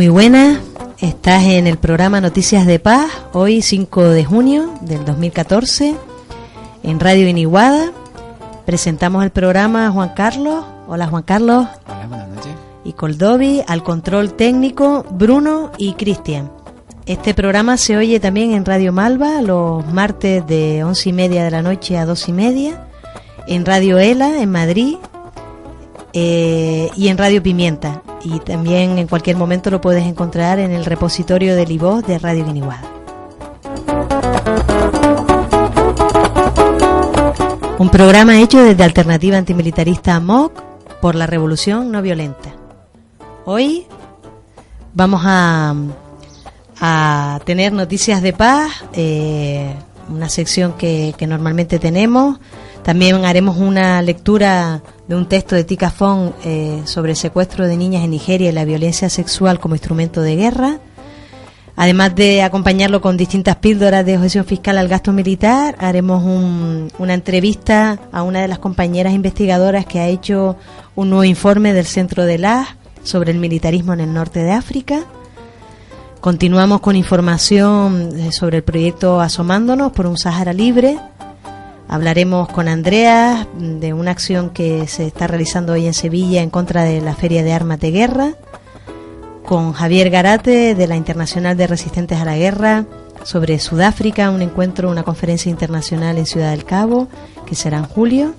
Muy buenas, estás en el programa Noticias de Paz, hoy 5 de junio del 2014, en Radio Iniguada. Presentamos el programa Juan Carlos. Hola Juan Carlos. Hola, buenas noches. Y Coldovi, al control técnico, Bruno y Cristian. Este programa se oye también en Radio Malva los martes de 11:30 de la noche a 2:30, en Radio Ela en Madrid y en Radio Pimienta. Y también en cualquier momento lo puedes encontrar en el repositorio del iVoz de Radio Guiniguada. Un programa hecho desde Alternativa Antimilitarista MOC por la Revolución No Violenta. Hoy vamos a tener noticias de paz, una sección que normalmente tenemos. También haremos una lectura de un texto de Tika Fong sobre el secuestro de niñas en Nigeria y la violencia sexual como instrumento de guerra. Además de acompañarlo con distintas píldoras de objeción fiscal al gasto militar, haremos una entrevista a una de las compañeras investigadoras que ha hecho un nuevo informe del Centro de LAS sobre el militarismo en el norte de África. Continuamos con información sobre el proyecto Asomándonos por un Sáhara Libre. Hablaremos con Andrea de una acción que se está realizando hoy en Sevilla en contra de la Feria de Armas de Guerra, con Javier Garate de la Internacional de Resistentes a la Guerra sobre Sudáfrica, un encuentro, una conferencia internacional en Ciudad del Cabo que será en julio,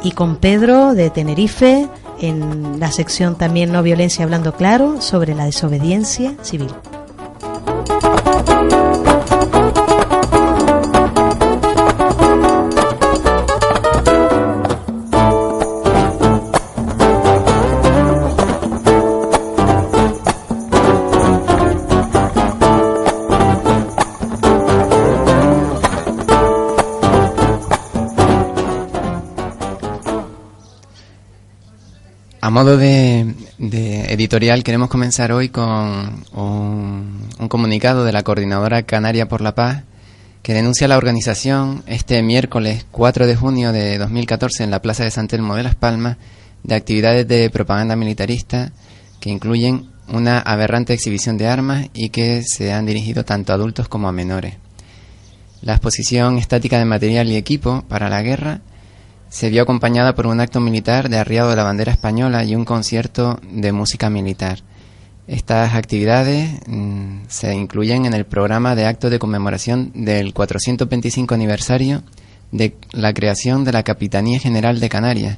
y con Pedro de Tenerife en la sección también No Violencia Hablando Claro sobre la desobediencia civil. A modo de editorial, queremos comenzar hoy con un comunicado de la Coordinadora Canaria por la Paz que denuncia la organización este miércoles 4 de junio de 2014 en la Plaza de San Telmo de Las Palmas de actividades de propaganda militarista que incluyen una aberrante exhibición de armas y que se han dirigido tanto a adultos como a menores. La exposición estática de material y equipo para la guerra se vio acompañada por un acto militar de arriado de la bandera española y un concierto de música militar. Estas actividades se incluyen en el programa de actos de conmemoración del 425 aniversario de la creación de la Capitanía General de Canarias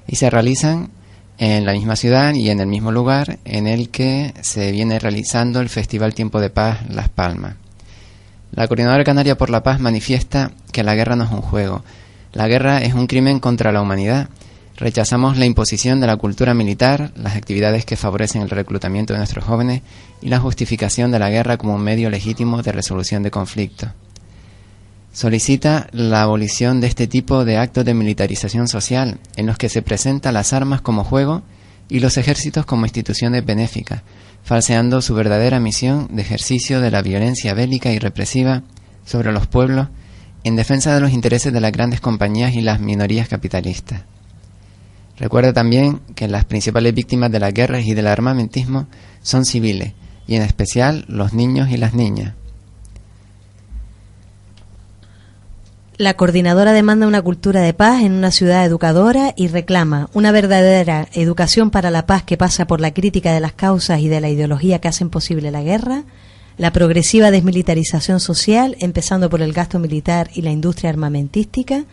y se realizan en la misma ciudad y en el mismo lugar en el que se viene realizando el Festival Tiempo de Paz Las Palmas. La Coordinadora Canaria por la Paz manifiesta que la guerra no es un juego. La guerra es un crimen contra la humanidad. Rechazamos la imposición de la cultura militar, las actividades que favorecen el reclutamiento de nuestros jóvenes y la justificación de la guerra como un medio legítimo de resolución de conflictos. Solicita la abolición de este tipo de actos de militarización social en los que se presentan las armas como juego y los ejércitos como instituciones benéficas, falseando su verdadera misión de ejercicio de la violencia bélica y represiva sobre los pueblos en defensa de los intereses de las grandes compañías y las minorías capitalistas. Recuerda también que las principales víctimas de las guerras y del armamentismo son civiles, y en especial los niños y las niñas. La coordinadora demanda una cultura de paz en una ciudad educadora y reclama una verdadera educación para la paz que pasa por la crítica de las causas y de la ideología que hacen posible la guerra, la progresiva desmilitarización social, empezando por el gasto militar y la industria armamentística,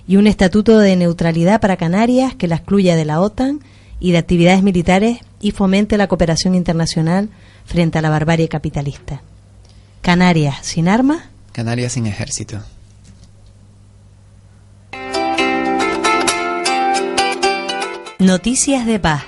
y un estatuto de neutralidad para Canarias que la excluya de la OTAN y de actividades militares y fomente la cooperación internacional frente a la barbarie capitalista. Canarias sin armas. Canarias sin ejército. Noticias de paz.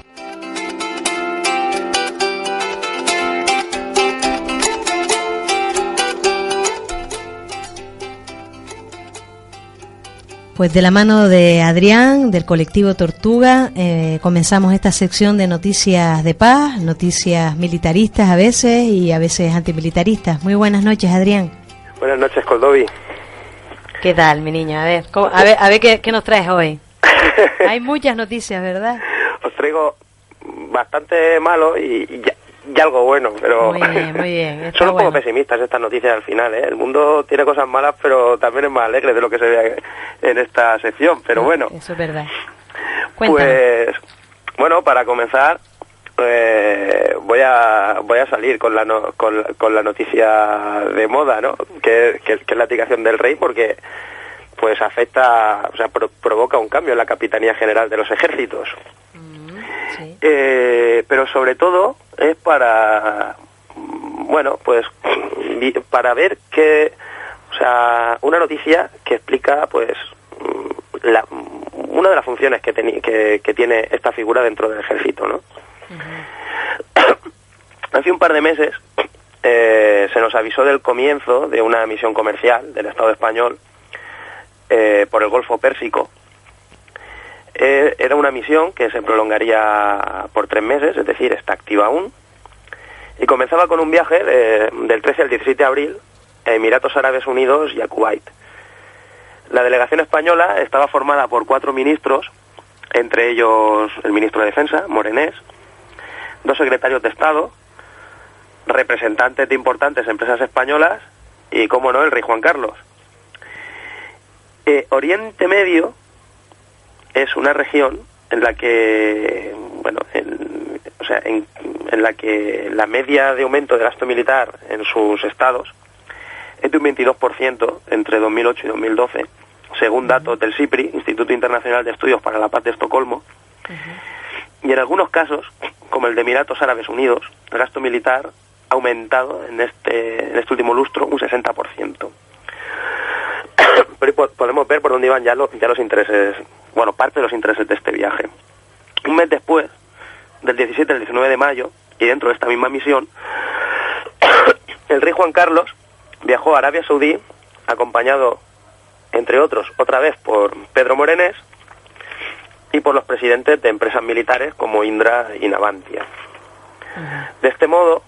Pues de la mano de Adrián, del colectivo Tortuga, comenzamos esta sección de noticias de paz, noticias militaristas a veces y a veces antimilitaristas. Muy buenas noches, Adrián. Buenas noches, Coldovi. ¿Qué tal, mi niña? A ver qué nos traes hoy. Hay muchas noticias, ¿verdad? Os traigo bastante malo y y algo bueno, pero muy bien. Son un poco pesimistas estas noticias al final, ¿eh? El mundo tiene cosas malas, pero también es más alegre de lo que se ve en esta sección, pero bueno. Eso es verdad. Cuéntanos. Pues, bueno, para comenzar, voy a salir con la noticia de moda, ¿no? Que es la abdicación del rey, porque pues afecta, o sea, provoca un cambio en la Capitanía General de los Ejércitos. Sí. Pero sobre todo es para, bueno, pues para ver que, o sea, una noticia que explica, pues, una de las funciones que tiene esta figura dentro del ejército, ¿no? Hace un par de meses se nos avisó del comienzo de una misión comercial del Estado español por el Golfo Pérsico. Era una misión que se prolongaría por 3 meses, es decir, está activa aún, y comenzaba con un viaje del 13 al 17 de abril a Emiratos Árabes Unidos y a Kuwait. La delegación española estaba formada por 4 ministros, entre ellos el ministro de Defensa, Morenés, 2 secretarios de Estado, representantes de importantes empresas españolas y, cómo no, el rey Juan Carlos. Oriente Medio es una región en la que, bueno, en la que la media de aumento de gasto militar en sus estados es de un 22% entre 2008 y 2012, según datos del SIPRI, Instituto Internacional de Estudios para la Paz de Estocolmo. Y en algunos casos, como el de Emiratos Árabes Unidos, el gasto militar ha aumentado en este último lustro un 60%. Pero podemos ver por dónde iban ya los intereses, bueno, parte de los intereses de este viaje. Un mes después, del 17 al 19 de mayo, y dentro de esta misma misión, el rey Juan Carlos viajó a Arabia Saudí, acompañado, entre otros, otra vez por Pedro Morenés, y por los presidentes de empresas militares como Indra y Navantia. De este modo,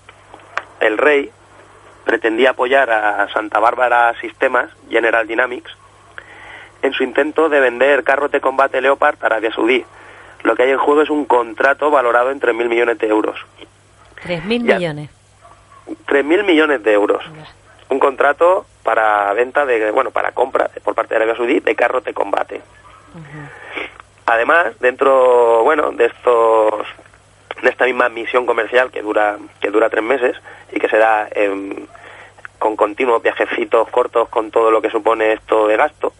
el rey pretendía apoyar a Santa Bárbara Sistemas, General Dynamics, en su intento de vender carros de combate Leopard a Arabia Saudí. Lo que hay en juego es un contrato valorado en 3.000 millones de euros. 3.000 millones. 3.000 millones de euros. Un contrato para venta para compra por parte de Arabia Saudí de carros de combate. Además, dentro, de esta misma misión comercial que dura 3 meses y que se da con continuos viajecitos cortos con todo lo que supone esto de gasto,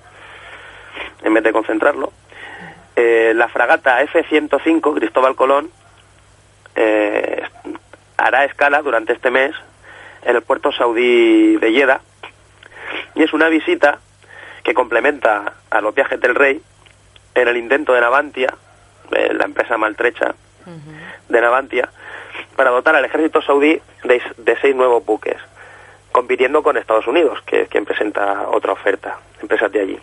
en vez de concentrarlo, la fragata F-105 Cristóbal Colón hará escala durante este mes en el puerto saudí de Jeddah, y es una visita que complementa a los viajes del rey en el intento de Navantia, la empresa maltrecha de Navantia, para dotar al ejército saudí de 6 nuevos buques, compitiendo con Estados Unidos, que es quien presenta otra oferta, empresas de allí.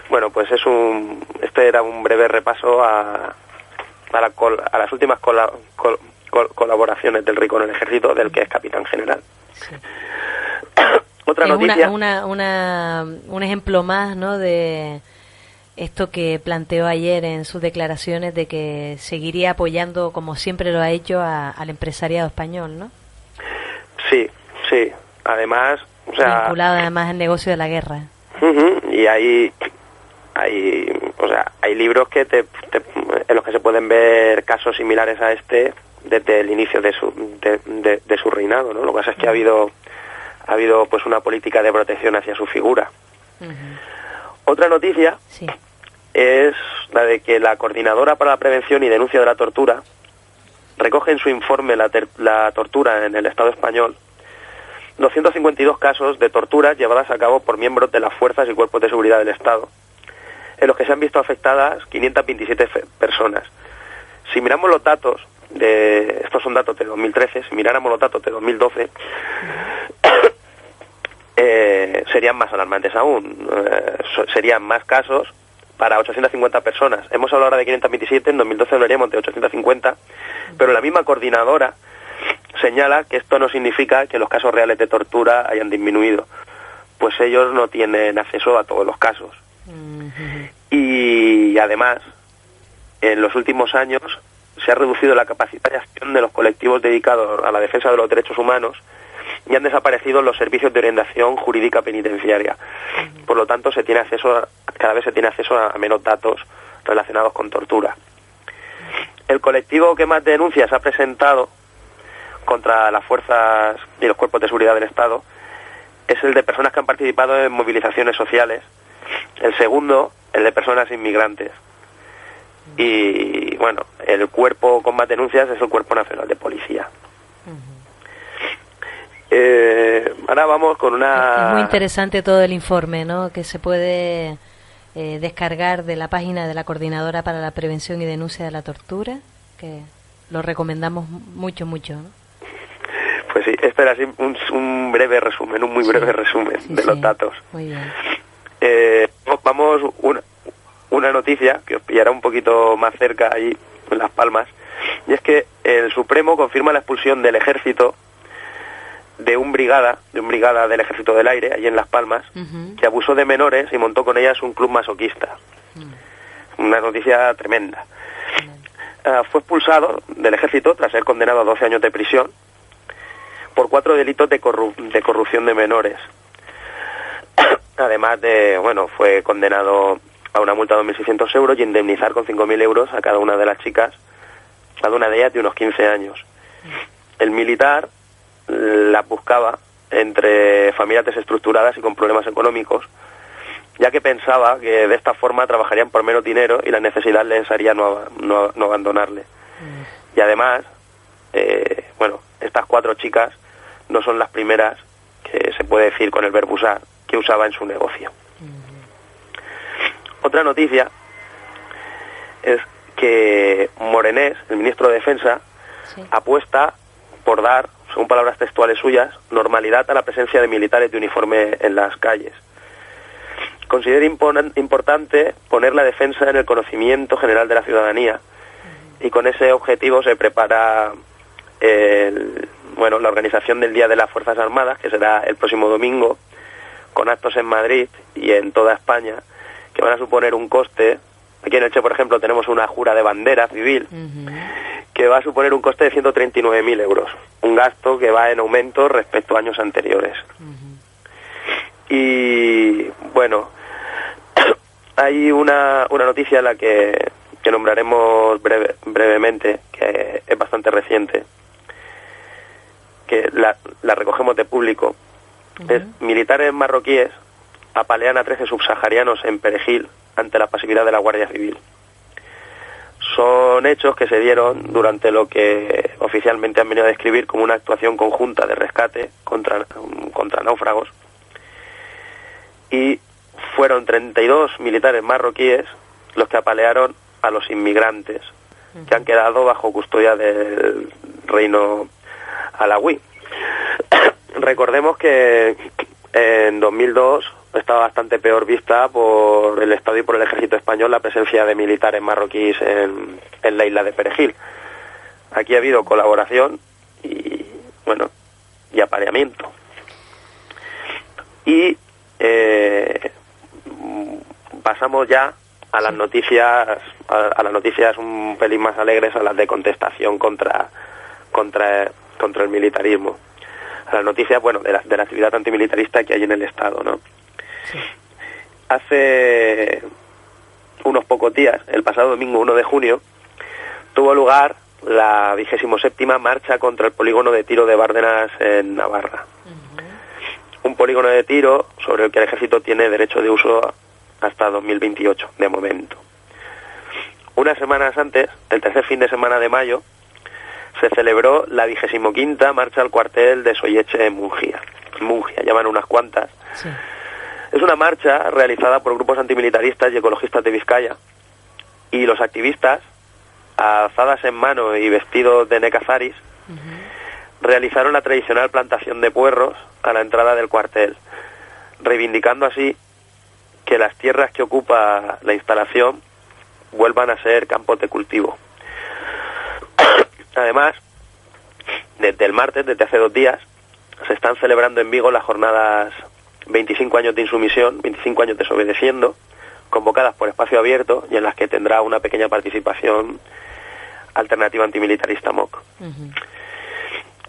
Bueno, pues este era un breve repaso a las últimas colaboraciones del rey con el ejército, del que es capitán general. Sí. Otra noticia. Un ejemplo más, ¿no?, de esto que planteó ayer en sus declaraciones, de que seguiría apoyando, como siempre lo ha hecho, al empresariado español, ¿no? Sí. Además, vinculado además al negocio de la guerra. Y hay libros en los que se pueden ver casos similares a este desde el inicio de su reinado, ¿no? Lo que pasa es que ha habido pues una política de protección hacia su figura. Otra noticia es la de que la Coordinadora para la Prevención y Denuncia de la Tortura recoge en su informe la tortura en el Estado español 252 casos de torturas llevadas a cabo por miembros de las fuerzas y cuerpos de seguridad del Estado, en los que se han visto afectadas 527 personas. Si miramos los datos estos son datos de 2013, si miráramos los datos de 2012, serían más alarmantes aún. Serían más casos para 850 personas. Hemos hablado ahora de 527, en 2012 hablaríamos de 850, pero la misma coordinadora señala que esto no significa que los casos reales de tortura hayan disminuido, pues ellos no tienen acceso a todos los casos. Y además, en los últimos años se ha reducido la capacidad de acción de los colectivos dedicados a la defensa de los derechos humanos y han desaparecido los servicios de orientación jurídica penitenciaria. Por lo tanto, cada vez se tiene acceso a menos datos relacionados con tortura. El colectivo que más denuncias ha presentado contra las fuerzas y los cuerpos de seguridad del Estado es el de personas que han participado en movilizaciones sociales. El segundo, el de personas inmigrantes. Y, bueno, el cuerpo con más denuncias es el Cuerpo Nacional de Policía. Ahora vamos con una... Es muy interesante todo el informe, ¿no?, que se puede descargar de la página de la Coordinadora para la Prevención y Denuncia de la Tortura, que lo recomendamos mucho, ¿no? Pues sí, este era así un breve resumen, un muy breve resumen de los datos. Muy bien. Vamos una noticia que os pillará un poquito más cerca ahí en Las Palmas, y es que el Supremo confirma la expulsión del Ejército de un brigada del Ejército del Aire, allí en Las Palmas, que abusó de menores y montó con ellas un club masoquista. Una noticia tremenda. Fue expulsado del Ejército tras ser condenado a 12 años de prisión por 4 delitos de corrupción de menores. Además fue condenado a una multa de 2.600 euros y indemnizar con 5.000 euros a cada una de las chicas, cada una de ellas de unos 15 años. El militar las buscaba entre familias desestructuradas y con problemas económicos, ya que pensaba que de esta forma trabajarían por menos dinero y la necesidad les haría no abandonarle. Y además, estas 4 chicas no son las primeras, que se puede decir con el verbo usar, que usaba en su negocio. Otra noticia es que Morenés, el ministro de Defensa, apuesta por dar, según palabras textuales suyas, normalidad a la presencia de militares de uniforme en las calles. Considera importante poner la defensa en el conocimiento general de la ciudadanía, y con ese objetivo se prepara la organización del Día de las Fuerzas Armadas, que será el próximo domingo, con actos en Madrid y en toda España, que van a suponer un coste. Aquí en Elche, por ejemplo, tenemos una jura de bandera civil, que va a suponer un coste de 139.000 euros, un gasto que va en aumento respecto a años anteriores. Y bueno, hay una noticia a la que nombraremos brevemente, que es bastante reciente, que la recogemos de Público. Es: militares marroquíes apalean a 13 subsaharianos en Perejil ante la pasividad de la Guardia Civil. Son hechos que se dieron durante lo que oficialmente han venido a describir como una actuación conjunta de rescate contra náufragos, y fueron 32 militares marroquíes los que apalearon a los inmigrantes que han quedado bajo custodia del reino alawí. Recordemos que en 2002 estaba bastante peor vista por el Estado y por el Ejército español la presencia de militares marroquíes en la isla de Perejil. Aquí ha habido colaboración y apareamiento. Y pasamos ya a las noticias un pelín más alegres, a las de contestación contra el militarismo, a las noticias de la actividad antimilitarista que hay en el Estado, ¿no? Sí. Hace unos pocos días, el pasado domingo 1 de junio, tuvo lugar la 27ª marcha contra el polígono de tiro de Bárdenas en Navarra. Un polígono de tiro sobre el que el Ejército tiene derecho de uso hasta 2028, de momento. Unas semanas antes, el tercer fin de semana de mayo, se celebró la 25ª marcha al cuartel de Soyeche en Mungia. Ya van unas cuantas. Sí. Es una marcha realizada por grupos antimilitaristas y ecologistas de Vizcaya, y los activistas, alzadas en mano y vestidos de necazaris, realizaron la tradicional plantación de puerros a la entrada del cuartel, reivindicando así que las tierras que ocupa la instalación vuelvan a ser campos de cultivo. Además, desde el martes, desde hace 2 días, se están celebrando en Vigo las jornadas 25 años de insumisión, 25 años desobedeciendo, convocadas por Espacio Abierto, y en las que tendrá una pequeña participación Alternativa Antimilitarista MOC.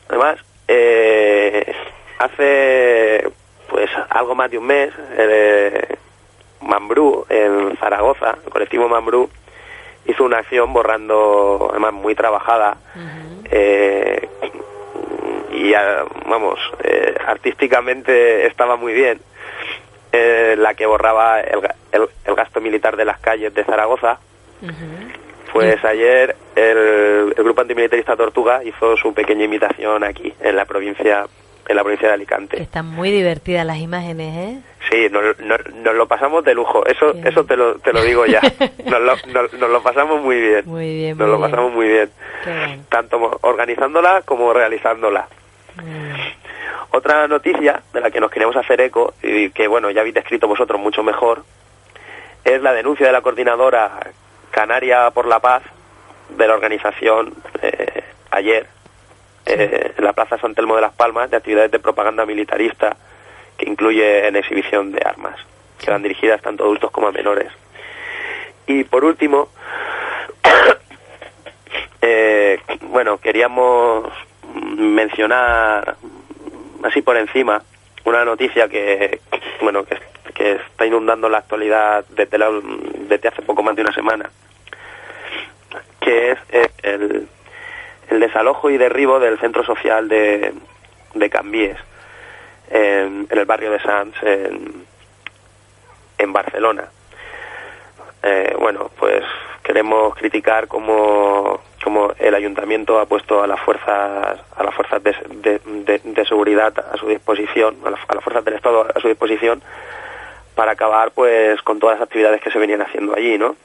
Además, hace pues algo más de un mes, Mambrú, en Zaragoza, el colectivo Mambrú, hizo una acción borrando, además muy trabajada, y vamos, artísticamente estaba muy bien, la que borraba el gasto militar de las calles de Zaragoza. Pues ayer el grupo antimilitarista Tortuga hizo su pequeña imitación aquí, en la provincia de Alicante. Están muy divertidas las imágenes, ¿eh? Sí, nos lo pasamos de lujo, eso te lo digo ya. Nos lo pasamos muy bien. Muy bien, nos lo pasamos muy bien. Tanto organizándola como realizándola. Otra noticia de la que nos queremos hacer eco, y que bueno, ya habéis descrito vosotros mucho mejor, es la denuncia de la Coordinadora Canaria por la Paz de la organización ayer en la Plaza San Telmo de Las Palmas de actividades de propaganda militarista que incluye en exhibición de armas, que van dirigidas tanto a adultos como a menores. Y por último, bueno, queríamos mencionar así por encima una noticia que está inundando la actualidad desde hace poco más de una semana, que es el desalojo y derribo del centro social de Cambies, en el barrio de Sants, en Barcelona. Bueno, pues queremos criticar cómo el ayuntamiento ha puesto a las fuerzas de seguridad a su disposición, a las fuerzas del Estado a su disposición, para acabar pues con todas las actividades que se venían haciendo allí, ¿no?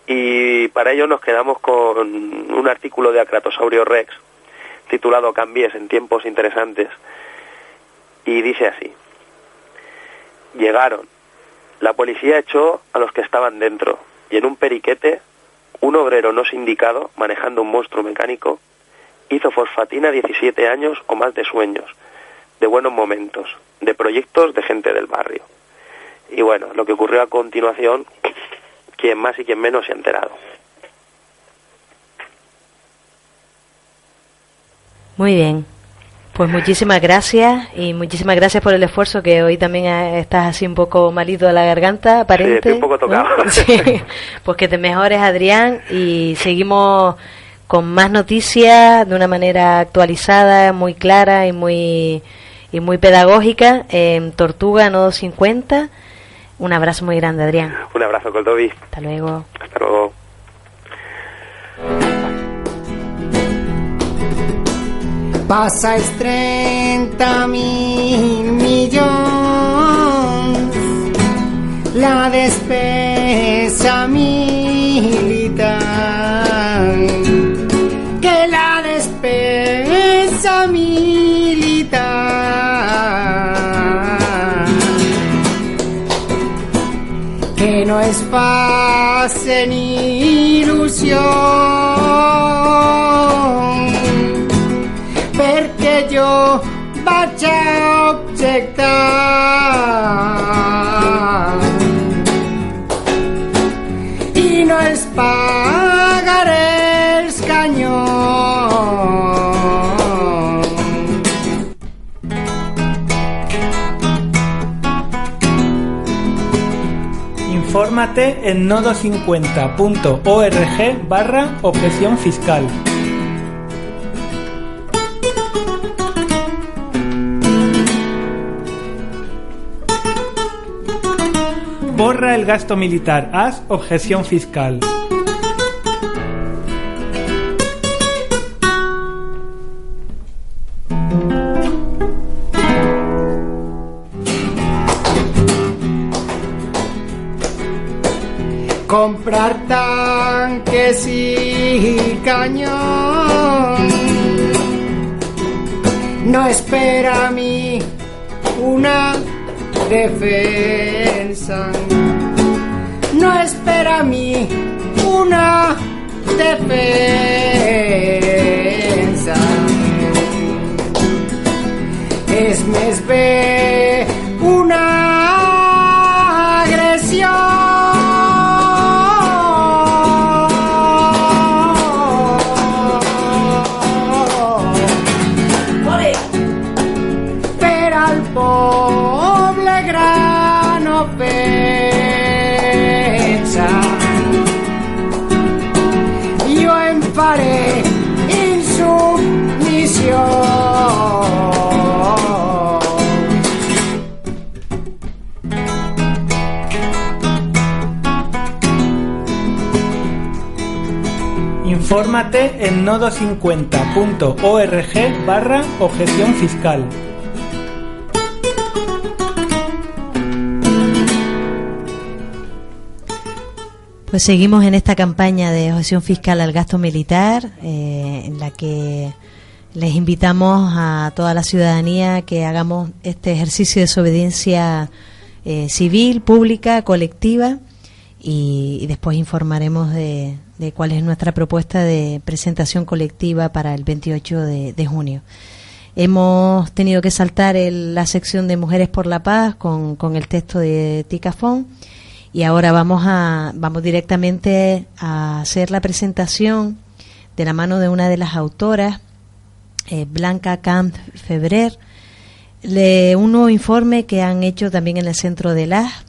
Y para ello nos quedamos con un artículo de Acratosaurio Rex titulado Cambies en tiempos interesantes, y dice así: llegaron, la policía echó a los que estaban dentro, y en un periquete un obrero no sindicado, manejando un monstruo mecánico, hizo fosfatina 17 años o más de sueños, de buenos momentos, de proyectos de gente del barrio. Y bueno, lo que ocurrió a continuación, quien más y quien menos se ha enterado. Muy bien, pues muchísimas gracias, y muchísimas gracias por el esfuerzo, que hoy también estás así un poco malito de la garganta, aparente. Sí, estoy un poco tocado. ¿No? Sí. Pues que te mejores, Adrián, y seguimos con más noticias de una manera actualizada, muy clara y muy pedagógica en Tortuga Nodo 50. Un abrazo muy grande, Adrián. Un abrazo, Coltobi. Hasta luego. Hasta luego. Passáis 30.000 millones la despesa militar, que la despesa militar, que no es pase ni ilusión, perquè jo vaig a objectar i no els pagaré els canyons. Infórmate en nodo50.org/objeción fiscal. Borra el gasto militar. Haz objeción fiscal. Comprar tanques y cañón no espera a mí una defensa, no espera a mí una defensa, es més bé una agresión. poble gran ofensa. Jo em faré insubmissió. Infórmate en nodo50.org/objeción fiscal. Pues seguimos en esta campaña de objeción fiscal al gasto militar, en la que les invitamos a toda la ciudadanía que hagamos este ejercicio de desobediencia civil, pública, colectiva, y después informaremos de cuál es nuestra propuesta de presentación colectiva para el 28 de junio. Hemos tenido que saltar la sección de Mujeres por la Paz con el texto de Ticafón, y ahora vamos directamente a hacer la presentación de la mano de una de las autoras, Blanca Camp Febrer, de un nuevo informe que han hecho también en el Centro de las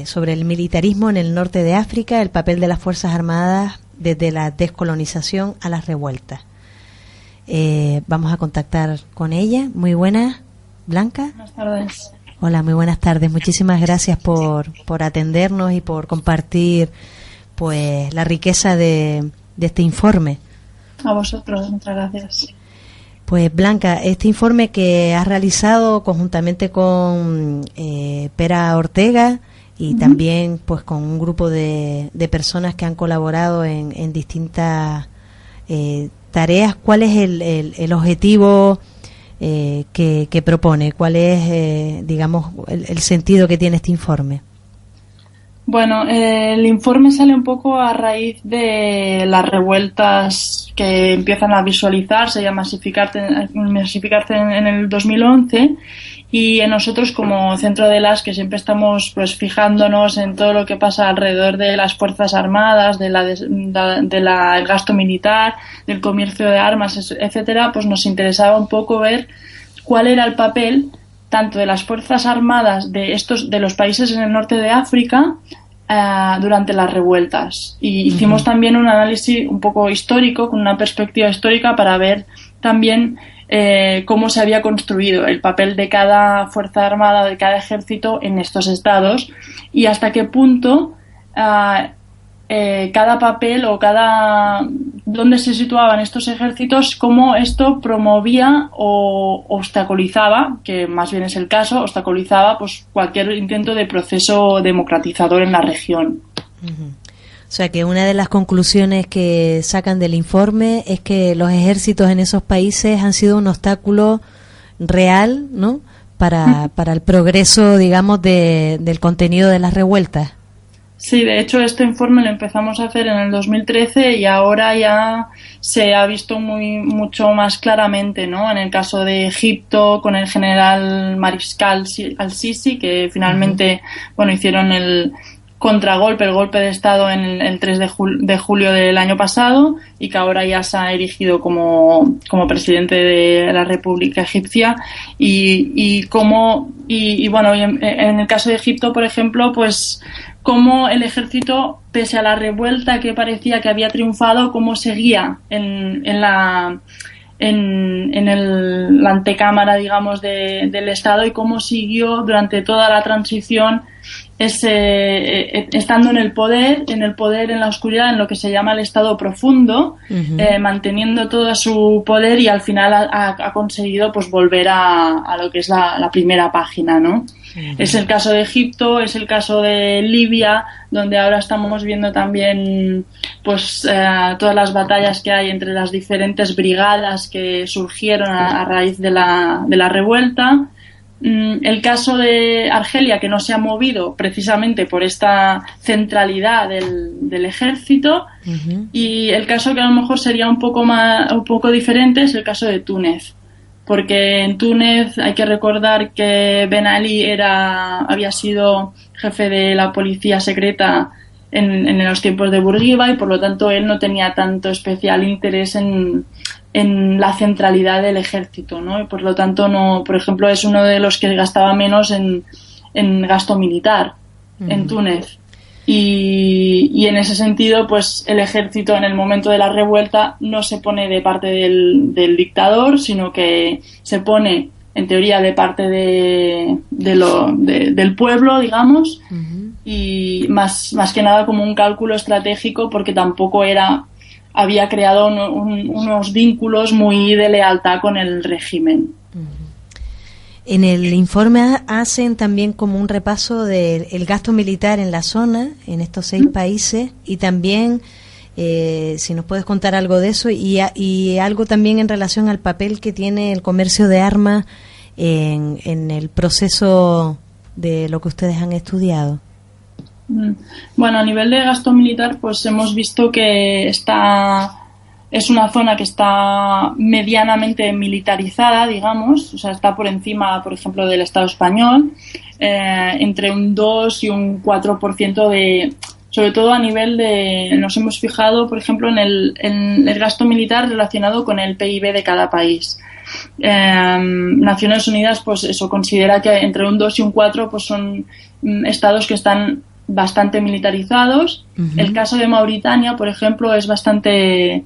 sobre el militarismo en el norte de África, el papel de las Fuerzas Armadas desde la descolonización a las revueltas. Vamos a contactar con ella. Muy buenas, Blanca. Buenas tardes. Hola, muy buenas tardes. Muchísimas gracias por atendernos y por compartir pues la riqueza de este informe. A vosotros, muchas gracias. Pues Blanca, este informe que has realizado conjuntamente con Pera Ortega y también pues con un grupo de personas que han colaborado en distintas tareas, ¿cuál es el objetivo que propone? ¿Cuál es, digamos, el sentido que tiene este informe? Bueno, el informe sale un poco a raíz de las revueltas que empiezan a visualizarse y a masificarse en el 2011, y en nosotros como Centro de las, que siempre estamos pues fijándonos en todo lo que pasa alrededor de las Fuerzas Armadas, del gasto militar, del comercio de armas, etcétera, pues nos interesaba un poco ver cuál era el papel tanto de las Fuerzas Armadas de los países en el norte de África durante las revueltas. Y hicimos también un análisis un poco histórico, con una perspectiva histórica, para ver también cómo se había construido el papel de cada Fuerza Armada, de cada ejército en estos estados, y hasta qué punto cada papel o dónde se situaban estos ejércitos, cómo esto promovía o obstaculizaba, que más bien es el caso, obstaculizaba pues cualquier intento de proceso democratizador en la región. O sea que una de las conclusiones que sacan del informe es que los ejércitos en esos países han sido un obstáculo real, ¿no?, para el progreso, digamos, del contenido de las revueltas. Sí, de hecho este informe lo empezamos a hacer en el 2013 y ahora ya se ha visto mucho más claramente, ¿no? En el caso de Egipto, con el general Mariscal al-Sisi, que finalmente, hicieron el contragolpe, el golpe de Estado en el 3 de julio del año pasado, y que ahora ya se ha erigido como presidente de la República Egipcia. En el caso de Egipto, por ejemplo, pues cómo el ejército, pese a la revuelta que parecía que había triunfado, cómo seguía en la antecámara, digamos, del Estado, y cómo siguió durante toda la transición estando en el poder, en la oscuridad, en lo que se llama el Estado profundo, manteniendo todo su poder, y al final ha conseguido pues volver a lo que es la primera página, ¿no? Es el caso de Egipto, es el caso de Libia, donde ahora estamos viendo también pues todas las batallas que hay entre las diferentes brigadas que surgieron a raíz de la revuelta. El caso de Argelia, que no se ha movido precisamente por esta centralidad del ejército, y el caso que a lo mejor sería un poco diferente es el caso de Túnez, porque en Túnez hay que recordar que Ben Ali había sido jefe de la policía secreta en los tiempos de Bourguiba, y por lo tanto él no tenía tanto especial interés en la centralidad del ejército, ¿no? Y por lo tanto no, por ejemplo, es uno de los que gastaba menos en gasto militar en Túnez. Y en ese sentido, pues el ejército en el momento de la revuelta no se pone de parte del dictador, sino que se pone en teoría de parte del pueblo, digamos, y más que nada como un cálculo estratégico, porque tampoco había creado unos vínculos muy de lealtad con el régimen. En el informe hacen también como un repaso del gasto militar en la zona, en estos 6 países, y también, si nos puedes contar algo de eso, y algo también en relación al papel que tiene el comercio de armas en el proceso de lo que ustedes han estudiado. Bueno, a nivel de gasto militar, pues hemos visto que es una zona que está medianamente militarizada, digamos, o sea, está por encima, por ejemplo, del Estado español, entre un 2 y un 4% sobre todo a nivel nos hemos fijado, por ejemplo, en el gasto militar relacionado con el PIB de cada país. Naciones Unidas, pues eso, considera que entre un 2 y un 4 pues son estados que están bastante militarizados. El caso de Mauritania, por ejemplo, es bastante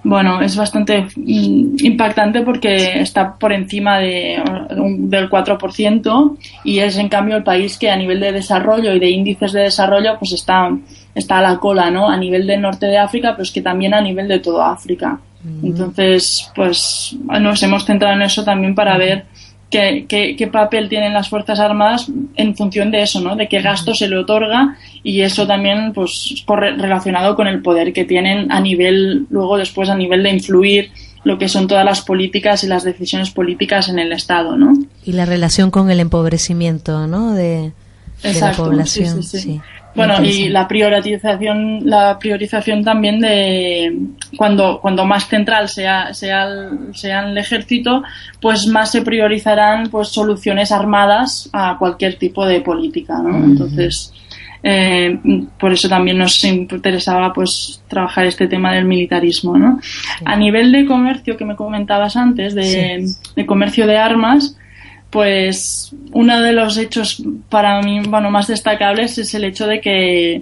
impactante porque está por encima del 4%, y es en cambio el país que a nivel de desarrollo y de índices de desarrollo pues está a la cola, ¿no? A nivel del norte de África, pero es que también a nivel de toda África. Entonces, pues nos hemos centrado en eso también para ver qué papel tienen las Fuerzas Armadas en función de eso, ¿no? De qué gasto se le otorga, y eso también pues relacionado con el poder que tienen a nivel de influir lo que son todas las políticas y las decisiones políticas en el Estado, ¿no? Y la relación con el empobrecimiento, ¿no? de la población. Sí. Bueno, y la priorización también de cuando más central sea el ejército, pues más se priorizarán pues soluciones armadas a cualquier tipo de política, ¿no? Entonces, por eso también nos interesaba pues trabajar este tema del militarismo, ¿no? Sí. A nivel de comercio, que me comentabas antes, de comercio de armas, pues uno de los hechos para mí, más destacables es el hecho de que,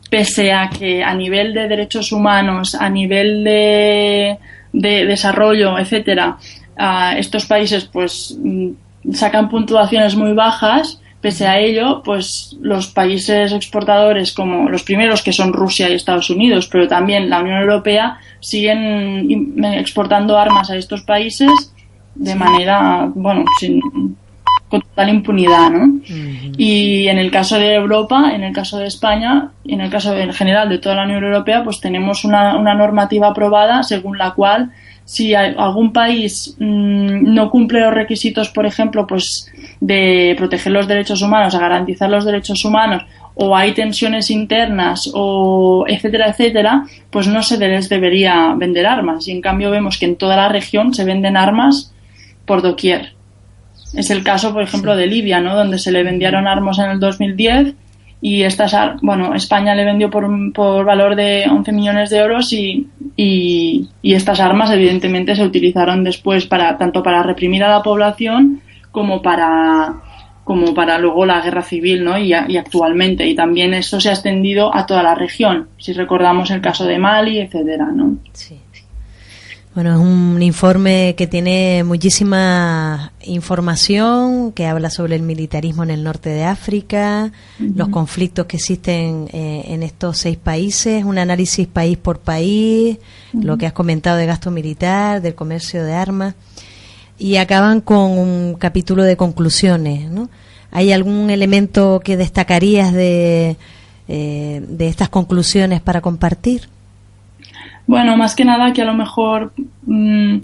pese a que a nivel de derechos humanos, a nivel de desarrollo, etcétera, estos países pues sacan puntuaciones muy bajas, pese a ello, pues los países exportadores, como los primeros, que son Rusia y Estados Unidos, pero también la Unión Europea, siguen exportando armas a estos países de manera, con total impunidad, ¿no? Y en el caso de Europa, en el caso de España, y en el caso en general de toda la Unión Europea, pues tenemos una normativa aprobada según la cual, si algún país no cumple los requisitos, por ejemplo, pues de proteger los derechos humanos, a garantizar los derechos humanos, o hay tensiones internas, o etcétera, etcétera, pues no se les debería vender armas. Y en cambio vemos que en toda la región se venden armas por doquier. Es el caso, por ejemplo, de Libia, ¿no? Donde se le vendieron armas en el 2010 y España le vendió por valor de 11 millones de euros y estas armas evidentemente se utilizaron después tanto para reprimir a la población como para luego la guerra civil, ¿no? Y actualmente. Y también esto se ha extendido a toda la región, si recordamos el caso de Mali, etcétera, ¿no? Sí. Bueno, es un informe que tiene muchísima información, que habla sobre el militarismo en el norte de África, los conflictos que existen en estos 6 países, un análisis país por país, lo que has comentado de gasto militar, del comercio de armas, y acaban con un capítulo de conclusiones, ¿no? ¿Hay algún elemento que destacarías de estas conclusiones para compartir? Bueno, más que nada que a lo mejor en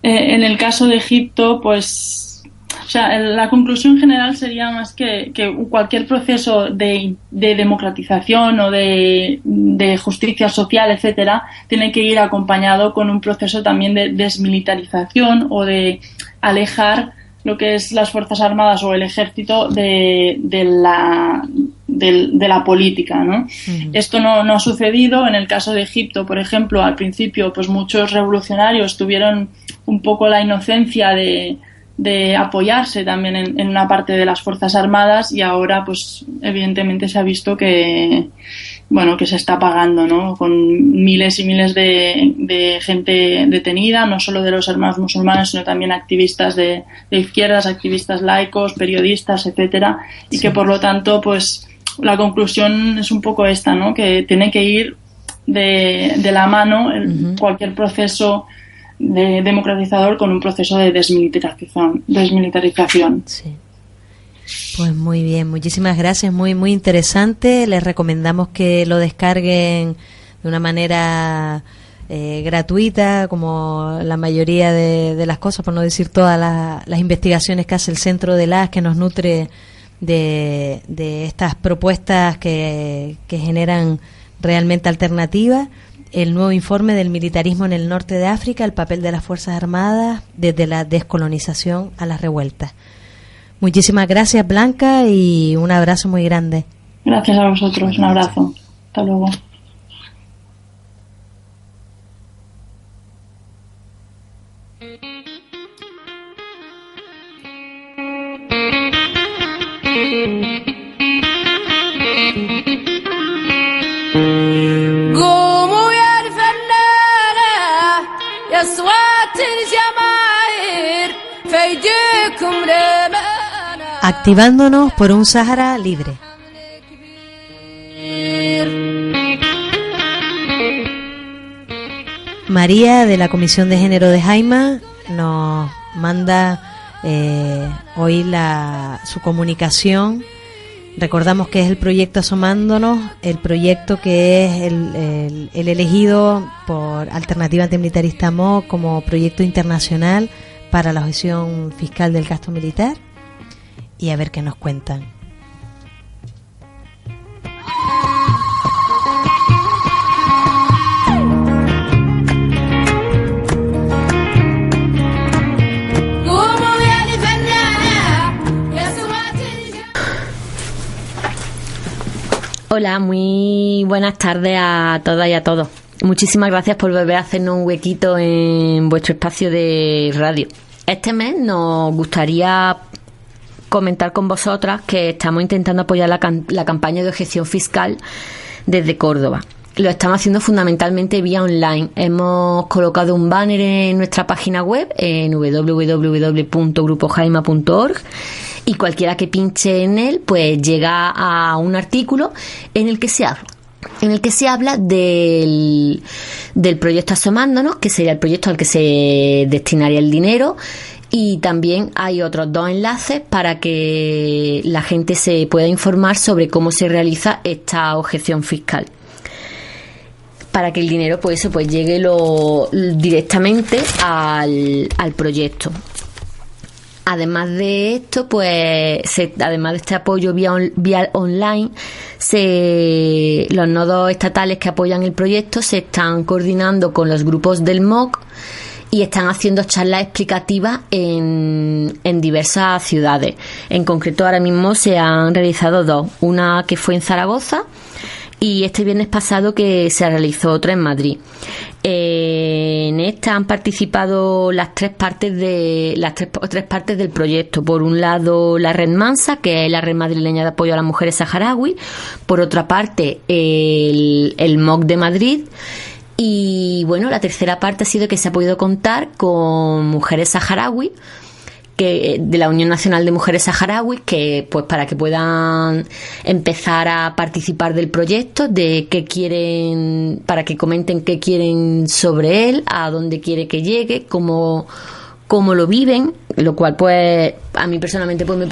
el caso de Egipto, pues, o sea, la conclusión general sería más que cualquier proceso de democratización o de justicia social, etcétera, tiene que ir acompañado con un proceso también de desmilitarización o de alejar lo que es las Fuerzas Armadas o el Ejército de de la política, ¿no? Esto no ha sucedido. En el caso de Egipto, por ejemplo, al principio pues muchos revolucionarios tuvieron un poco la inocencia de apoyarse también en una parte de las Fuerzas Armadas, y ahora pues evidentemente se ha visto que se está pagando, ¿no? Con miles y miles de gente detenida, no solo de los hermanos musulmanes, sino también activistas de izquierdas, activistas laicos, periodistas, etcétera, y que por lo tanto pues la conclusión es un poco esta, ¿no? Que tiene que ir de la mano cualquier proceso de democratizador con un proceso de desmilitarización. Sí. Pues muy bien, muchísimas gracias, muy muy interesante. Les recomendamos que lo descarguen de una manera gratuita, como la mayoría de las cosas, por no decir todas las investigaciones que hace el Centro de las, que nos nutre de estas propuestas que generan realmente alternativas. El nuevo informe del militarismo en el norte de África, el papel de las Fuerzas Armadas desde la descolonización a las revueltas. Muchísimas gracias, Blanca, y un abrazo muy grande. Gracias a vosotros, un abrazo. Hasta luego. Activándonos por un Sáhara libre. María, de la Comisión de Género de Jaima, nos manda hoy su comunicación. Recordamos que es el proyecto Asomándonos, el proyecto que es el elegido por Alternativa Antimilitarista MOC como proyecto internacional para la objeción fiscal del gasto militar. Y a ver qué nos cuentan. Hola, muy buenas tardes a todas y a todos. Muchísimas gracias por volver a hacernos un huequito en vuestro espacio de radio. Este mes nos gustaría comentar con vosotras que estamos intentando apoyar la campaña de objeción fiscal desde Córdoba. Lo estamos haciendo fundamentalmente vía online. Hemos colocado un banner en nuestra página web en www.grupojaima.org, y cualquiera que pinche en él pues llega a un artículo en el que se habla del proyecto Asomándonos, que sería el proyecto al que se destinaría el dinero. Y también hay otros 2 enlaces para que la gente se pueda informar sobre cómo se realiza esta objeción fiscal, para que el dinero pues llegue directamente al proyecto. Además de esto, además de este apoyo vía online, los nodos estatales que apoyan el proyecto se están coordinando con los grupos del MOC y están haciendo charlas explicativas en diversas ciudades. En concreto, ahora mismo se han realizado 2. Una que fue en Zaragoza y este viernes pasado que se realizó otra en Madrid. En esta han participado las tres partes del proyecto. Por un lado, la Red Mansa, que es la red madrileña de apoyo a las mujeres saharauis. Por otra parte, el MOC de Madrid. Y bueno, la tercera parte ha sido que se ha podido contar con mujeres saharauis, de la Unión Nacional de Mujeres Saharauis, que pues para que puedan empezar a participar del proyecto, para que comenten qué quieren sobre él, a dónde quiere que llegue, cómo lo viven, lo cual pues a mí personalmente pues me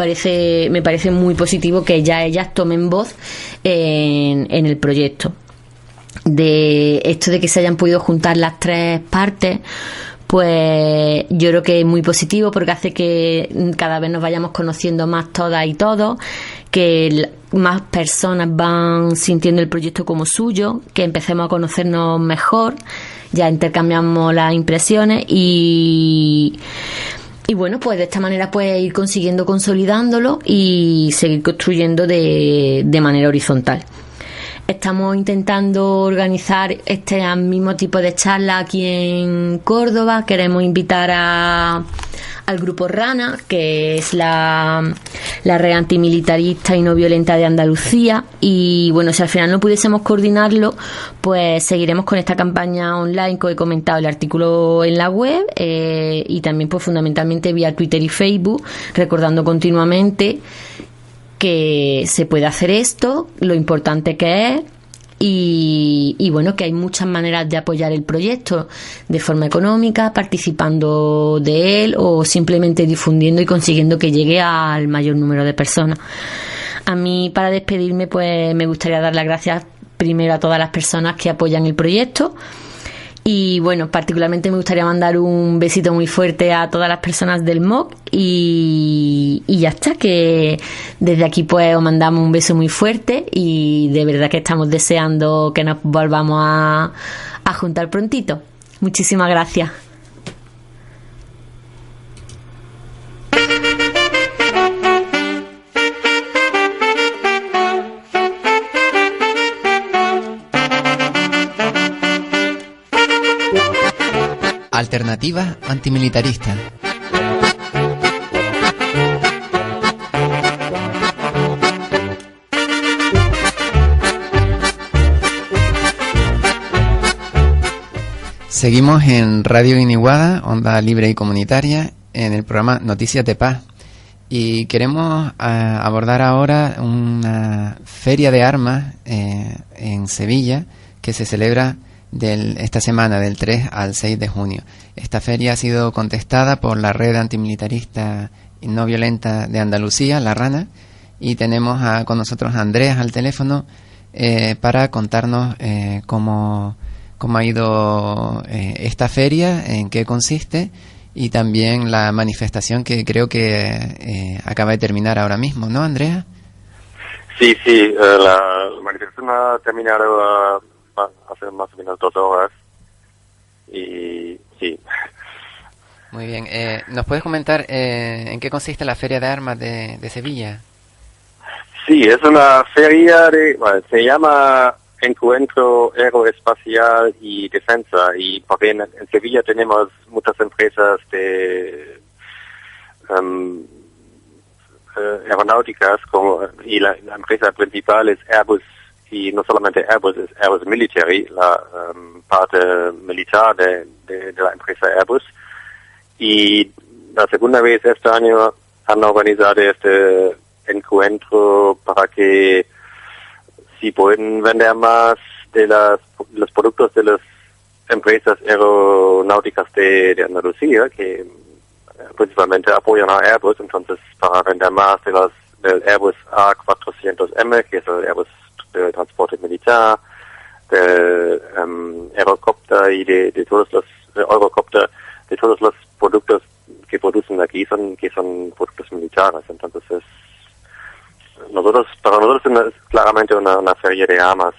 parece muy positivo que ya ellas tomen voz en el proyecto. De esto de que se hayan podido juntar las tres partes, pues yo creo que es muy positivo, porque hace que cada vez nos vayamos conociendo más todas y todos, que más personas van sintiendo el proyecto como suyo, que empecemos a conocernos mejor, ya intercambiamos las impresiones y Y bueno, pues de esta manera pues ir consiguiendo consolidándolo y seguir construyendo de manera horizontal. Estamos intentando organizar este mismo tipo de charlas aquí en Córdoba. Queremos invitar al grupo RANA, que es la red antimilitarista y no violenta de Andalucía. Y bueno, si al final no pudiésemos coordinarlo, pues seguiremos con esta campaña online que he comentado, el artículo en la web, y también pues fundamentalmente vía Twitter y Facebook, recordando continuamente que se puede hacer esto, lo importante que es, y bueno, que hay muchas maneras de apoyar el proyecto, de forma económica, participando de él o simplemente difundiendo y consiguiendo que llegue al mayor número de personas. A mí, para despedirme, pues me gustaría dar las gracias primero a todas las personas que apoyan el proyecto. Y bueno, particularmente me gustaría mandar un besito muy fuerte a todas las personas del MOOC y ya está, que desde aquí pues os mandamos un beso muy fuerte y de verdad que estamos deseando que nos volvamos a juntar prontito. Muchísimas gracias. Alternativa antimilitarista. Seguimos en Radio Iniguada, onda libre y comunitaria, en el programa Noticias de Paz. Y queremos abordar ahora una feria de armas en Sevilla que se celebra esta semana, del 3 al 6 de junio. Esta feria ha sido contestada por la red antimilitarista y no violenta de Andalucía, la RANA, y tenemos con nosotros a Andreas al teléfono para contarnos cómo ha ido esta feria, en qué consiste, y también la manifestación que creo que acaba de terminar ahora mismo, ¿no, Andrea? Sí, la manifestación ha terminado hace más o menos 2 horas. Y sí. Muy bien. ¿Nos puedes comentar en qué consiste la Feria de Armas de Sevilla? Sí, es una feria se llama Encuentro Aeroespacial y Defensa, y porque en Sevilla tenemos muchas empresas de aeronáuticas, y la empresa principal es Airbus. Y no solamente Airbus, es Airbus Military, la parte militar de la empresa Airbus. Y la segunda vez este año han organizado este encuentro para que si pueden vender más de los productos de las empresas aeronáuticas de Andalucía, que principalmente apoyan a Airbus, entonces para vender más del Airbus A400M, que es el Airbus de transporte militar, del Aerocopter y de todos los Eurocopter, de todos los productos que producen aquí que son productos militares. Entonces para nosotros es claramente una feria de armas.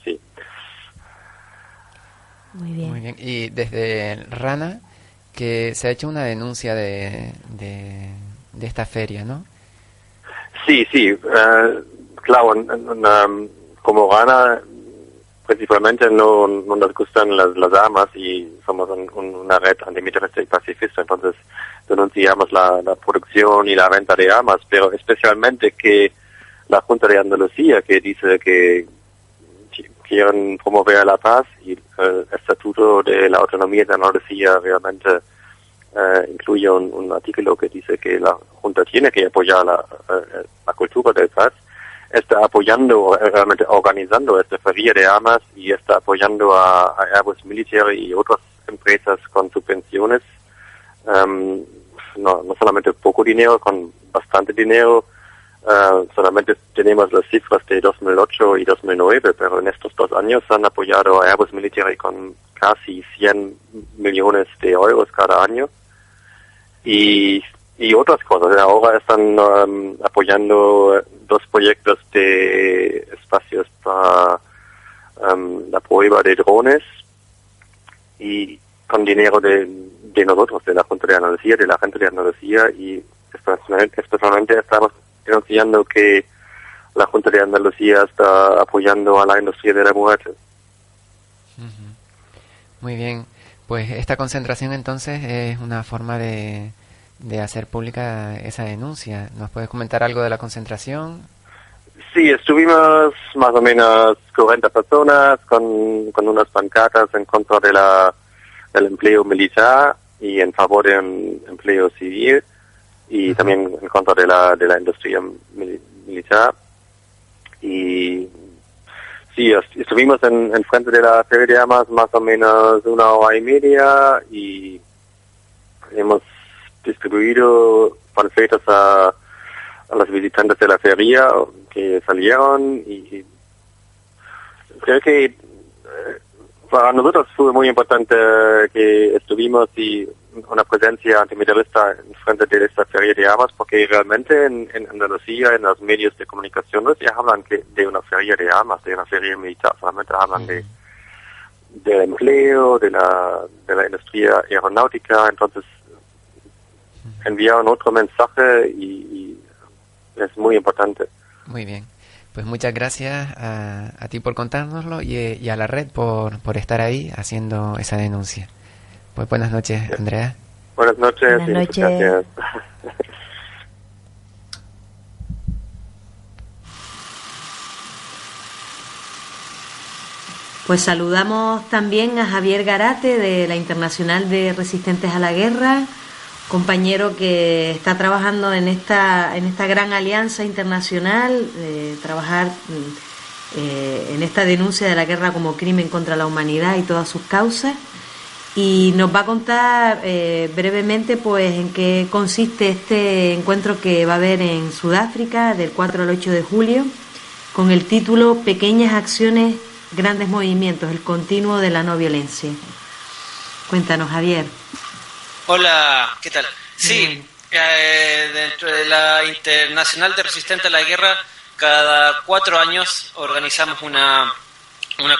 Sí. Muy bien. Muy bien. Y desde RANA, que se ha hecho una denuncia de esta feria, ¿no? Sí, claro, como RANA principalmente no nos gustan las armas y somos una red antimilitarista y pacifista, entonces denunciamos la producción y la venta de armas, pero especialmente que la Junta de Andalucía, que dice que quieren promover la paz, y el Estatuto de la Autonomía de Andalucía realmente incluye un artículo que dice que la Junta tiene que apoyar la cultura de paz. Está apoyando, realmente organizando esta feria de armas, y está apoyando a Airbus Military y otras empresas con subvenciones, no solamente poco dinero, con bastante dinero. Solamente tenemos las cifras de 2008 y 2009, pero en estos 2 años han apoyado a Airbus Military con casi 100 millones de euros cada año. Y otras cosas. Ahora están apoyando 2 proyectos de espacios para la prueba de drones, y con dinero de de nosotros, de la Junta de Andalucía, de la gente de Andalucía, y especialmente estamos denunciando que la Junta de Andalucía está apoyando a la industria de la muerte. Muy bien, pues esta concentración entonces es una forma de hacer pública esa denuncia. ¿Nos puedes comentar algo de la concentración? Sí, estuvimos más o menos 40 personas con unas pancartas en contra del empleo militar y en favor del empleo civil, y también en contra de la industria militar. Y sí, estuvimos en frente de la Feria de Armas más o menos 1 hora y media, y hemos distribuido panfletos a los visitantes de la feria que salieron, y creo que para nosotros fue muy importante que estuvimos y una presencia antimilitarista en frente de esta feria de armas, porque realmente en Andalucía, en los medios de comunicación, no se hablan de una feria de armas, de una feria militar, solamente hablan del empleo, de la industria aeronáutica. Entonces enviaron otro mensaje y es muy importante. Muy bien, pues muchas gracias a ti por contárnoslo y a la red por estar ahí haciendo esa denuncia. Pues buenas noches, Andrea. Buenas noches. Buenas noches. Gracias. Pues saludamos también a Javier Garate de la Internacional de Resistentes a la Guerra, compañero que está trabajando en esta gran alianza internacional, trabajar en esta denuncia de la guerra como crimen contra la humanidad y todas sus causas, y nos va a contar brevemente pues en qué consiste este encuentro que va a haber en Sudáfrica del 4 al 8 de julio con el título Pequeñas acciones, grandes movimientos, el continuo de la no violencia. Cuéntanos, Javier. Hola, ¿qué tal? Sí, dentro de la Internacional de Resistentes a la Guerra, cada 4 años organizamos una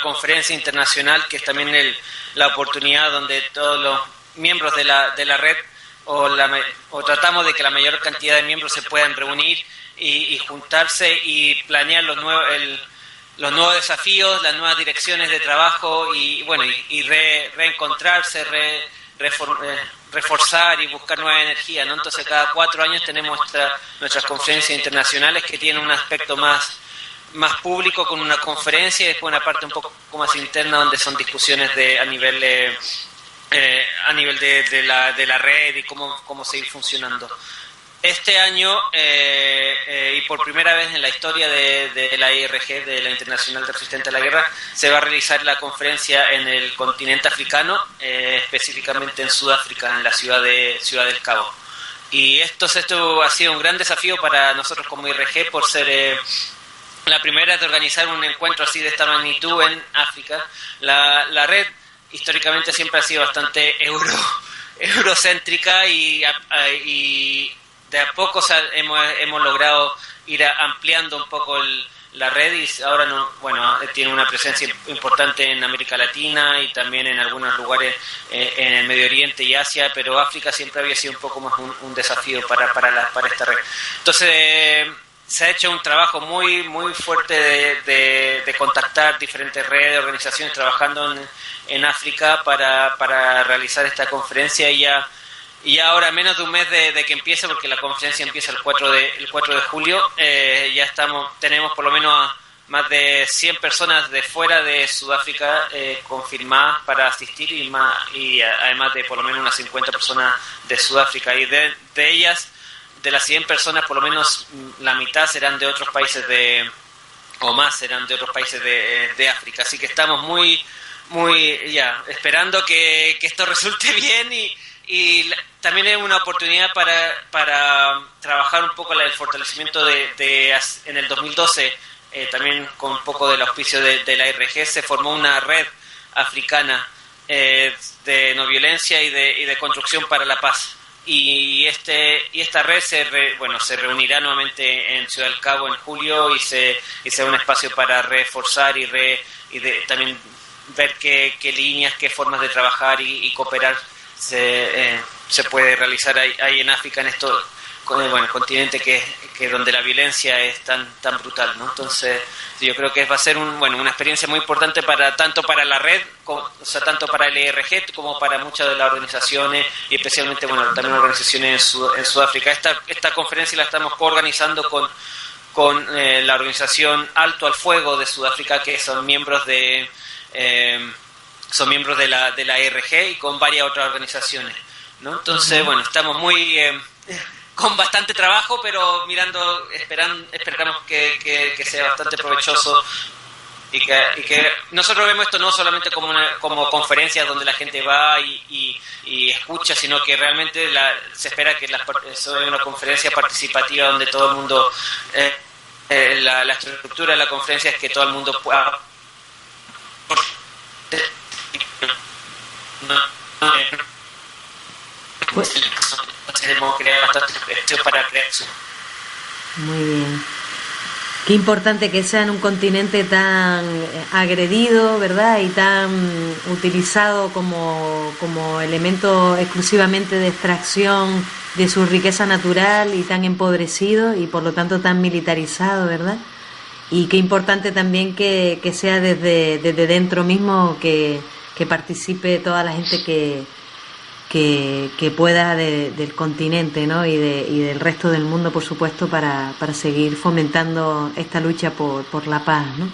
conferencia internacional que es también la oportunidad donde todos los miembros de la red o tratamos de que la mayor cantidad de miembros se puedan reunir y juntarse y planear los nuevos desafíos, las nuevas direcciones de trabajo y reencontrarse, reforzar y buscar nueva energía, ¿no? Entonces cada 4 años tenemos nuestras conferencias internacionales que tienen un aspecto más público con una conferencia y después una parte un poco más interna donde son discusiones a nivel de la red y cómo seguir funcionando. Este año, y por primera vez en la historia de la IRG, de la Internacional de Resistentes a la Guerra, se va a realizar la conferencia en el continente africano, específicamente en Sudáfrica, en la ciudad del Cabo. Y esto ha sido un gran desafío para nosotros como IRG por ser la primera de organizar un encuentro así de esta magnitud en África. La red históricamente siempre ha sido bastante eurocéntrica y de a poco hemos logrado ir ampliando un poco la red y ahora tiene una presencia importante en América Latina y también en algunos lugares en el Medio Oriente y Asia, pero África siempre había sido un poco más un desafío para esta red. Entonces se ha hecho un trabajo muy muy fuerte de contactar diferentes redes, organizaciones trabajando en África para realizar esta conferencia y ya ahora, menos de un mes de que empiece, porque la conferencia empieza el 4 de julio, tenemos por lo menos más de 100 personas de fuera de Sudáfrica confirmadas para asistir y además de por lo menos unas 50 personas de Sudáfrica. Y de ellas, de las 100 personas, por lo menos la mitad serán de otros países serán de otros países de África. Así que estamos muy esperando que esto resulte bien y también es una oportunidad para trabajar un poco el fortalecimiento en el 2012, también con un poco del auspicio de la IRG, se formó una red africana de no violencia y de construcción para la paz. Y esta red se reunirá nuevamente en Ciudad del Cabo en julio y será un espacio para reforzar y también ver qué líneas, qué formas de trabajar y cooperar se puede realizar ahí en África, en esto, continente que donde la violencia es tan brutal, ¿no? Entonces yo creo que va a ser una experiencia muy importante tanto para la red, tanto para el ERG como para muchas de las organizaciones, y especialmente también organizaciones en Sudáfrica. Esta conferencia la estamos coorganizando con la organización Alto al Fuego de Sudáfrica, que son miembros de la ERG, y con varias otras organizaciones, ¿no? Entonces, estamos muy con bastante trabajo, pero esperamos que sea bastante provechoso, y que nosotros vemos esto no solamente como conferencias donde la gente va y escucha, sino que realmente se espera que sea una conferencia participativa donde todo el mundo, la estructura de la conferencia es que todo el mundo pueda tenemos que crear bastante espacio para crear eso. Muy bien. Qué importante que sea en un continente tan agredido, ¿verdad? Y tan utilizado como elemento exclusivamente de extracción de su riqueza natural, y tan empobrecido y por lo tanto tan militarizado, ¿verdad? Y qué importante también que sea desde dentro mismo, que participe toda la gente que pueda del continente, ¿no? y del resto del mundo, por supuesto, para seguir fomentando esta lucha por la paz, ¿no?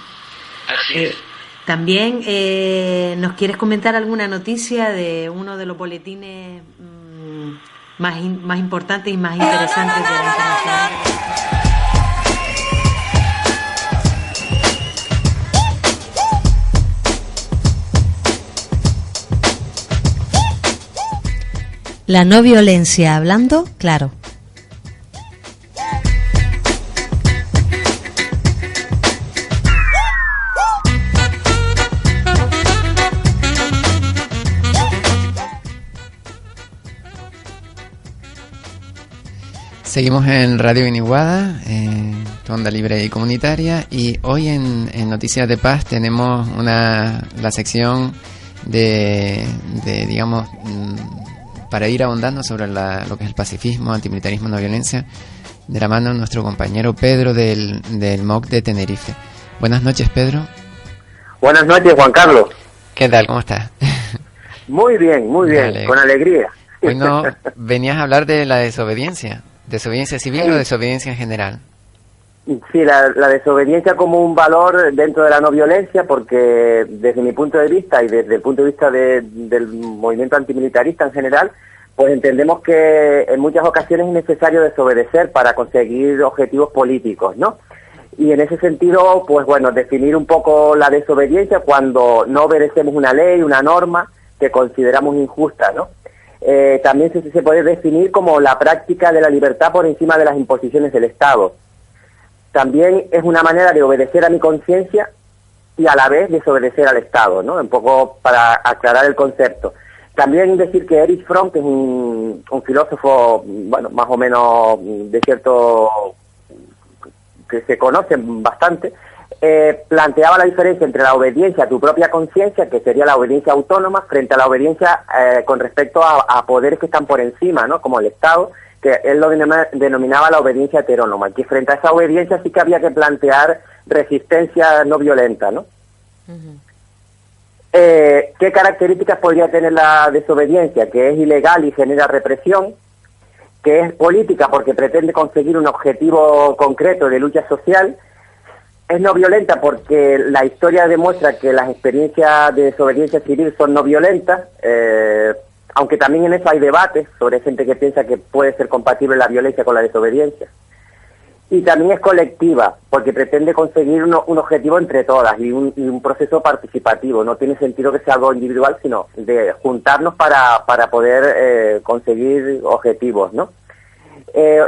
Así es. También ¿nos quieres comentar alguna noticia de uno de los boletines más importantes y más interesantes de la internacional? La no violencia, hablando claro. Seguimos en Radio Iniguada, tu onda libre y comunitaria, y hoy en Noticias de Paz tenemos la sección de digamos, para ir ahondando sobre lo que es el pacifismo, antimilitarismo, no violencia, de la mano de nuestro compañero Pedro del MOC de Tenerife. Buenas noches, Pedro. Buenas noches, Juan Carlos. ¿Qué tal? ¿Cómo estás? Muy bien, Vale. con alegría. Bueno, venías a hablar de la desobediencia civil, Sí. o desobediencia en general. Sí, la desobediencia como un valor dentro de la no violencia, porque desde mi punto de vista y desde el punto de vista del movimiento antimilitarista en general, pues entendemos que en muchas ocasiones es necesario desobedecer para conseguir objetivos políticos, ¿no? Y en ese sentido, pues bueno, definir un poco la desobediencia cuando no obedecemos una ley, una norma que consideramos injusta, ¿no? También se puede definir como la práctica de la libertad por encima de las imposiciones del Estado. También es una manera de obedecer a mi conciencia y a la vez desobedecer al Estado, ¿no? Un poco para aclarar el concepto. También decir que Erich Fromm, que es un filósofo, bueno, más o menos de cierto, que se conoce bastante, planteaba la diferencia entre la obediencia a tu propia conciencia, que sería la obediencia autónoma, frente a la obediencia con respecto a poderes que están por encima, ¿no? Como el Estado, que él lo denominaba la obediencia heterónoma, que frente a esa obediencia sí que había que plantear resistencia no violenta, ¿no? Uh-huh. ¿Qué características podría tener la desobediencia? Que es ilegal y genera represión, que es política porque pretende conseguir un objetivo concreto de lucha social, es no violenta porque la historia demuestra que las experiencias de desobediencia civil son no violentas, aunque también en eso hay debates sobre gente que piensa que puede ser compatible la violencia con la desobediencia. Y también es colectiva, porque pretende conseguir un objetivo entre todas y un proceso participativo. No tiene sentido que sea algo individual, sino de juntarnos para poder conseguir objetivos, ¿no?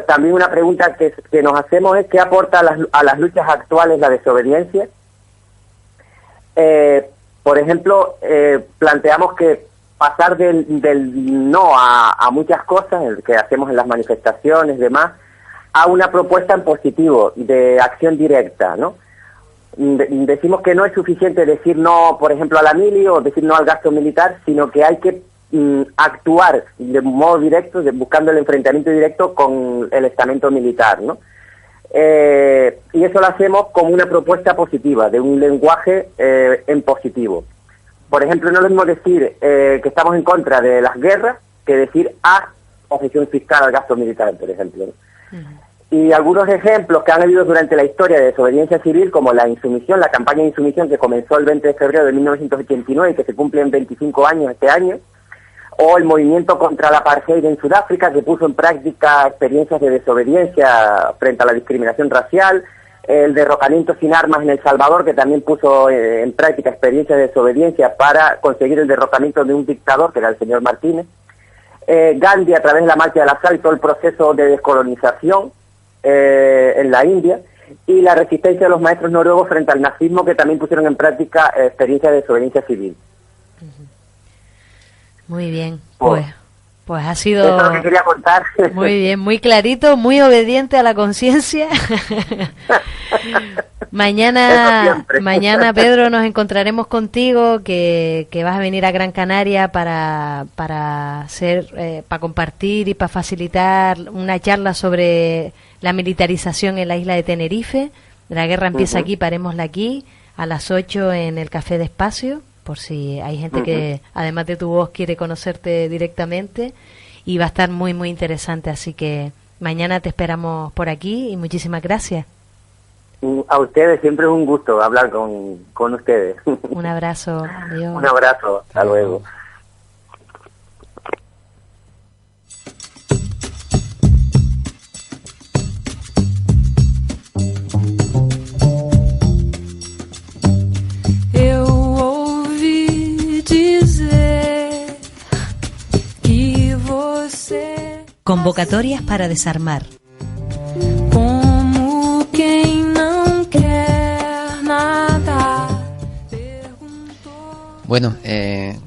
También una pregunta que nos hacemos es ¿qué aporta a las luchas actuales la desobediencia? Por ejemplo, planteamos que pasar del no a muchas cosas que hacemos en las manifestaciones y demás, a una propuesta en positivo, de acción directa, ¿no? Decimos que no es suficiente decir no, por ejemplo, a la mili o decir no al gasto militar, sino que hay que actuar de modo directo, buscando el enfrentamiento directo con el estamento militar, ¿no? Y eso lo hacemos como una propuesta positiva, de un lenguaje en positivo. Por ejemplo, no es lo mismo decir que estamos en contra de las guerras que decir objeción fiscal al gasto militar, por ejemplo, ¿no? Y algunos ejemplos que han habido durante la historia de desobediencia civil, como la insumisión, la campaña de insumisión que comenzó el 20 de febrero de 1989 y que se cumplen 25 años este año, o el movimiento contra la apartheid en Sudáfrica, que puso en práctica experiencias de desobediencia frente a la discriminación racial, el derrocamiento sin armas en El Salvador, que también puso en práctica experiencias de desobediencia para conseguir el derrocamiento de un dictador, que era el señor Martínez, Gandhi a través de la marcha de la sal y todo el proceso de descolonización en la India, y la resistencia de los maestros noruegos frente al nazismo, que también pusieron en práctica experiencias de desobediencia civil. Muy bien, pues ha sido... Eso es lo que quería contar. Muy bien, muy clarito, muy obediente a la conciencia. Mañana, Pedro, nos encontraremos contigo, que vas a venir a Gran Canaria para compartir y para facilitar una charla sobre la militarización en la isla de Tenerife. La guerra empieza aquí, parémosla aquí, a las 8 en el Café de Espacio, por si hay gente que, además de tu voz, quiere conocerte directamente, y va a estar muy, muy interesante. Así que mañana te esperamos por aquí y muchísimas gracias. A ustedes, siempre es un gusto hablar con ustedes. Un abrazo. Adiós. Un abrazo. Hasta luego. Eu ouvi dizer que você... Convocatorias para desarmar. Como quem não quer nada. Bueno,